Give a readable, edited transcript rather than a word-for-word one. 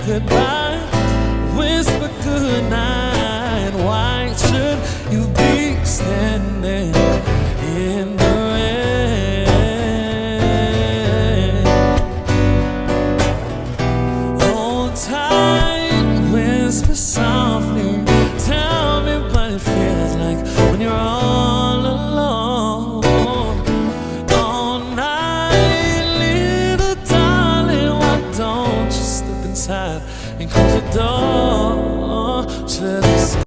goodbye, whisper goodnight. Why should you be standing in the rain? Hold tight, whisper softly. Tell me what it feels like when you're all alone. All night, little darling, why don't you step inside and close the door? Should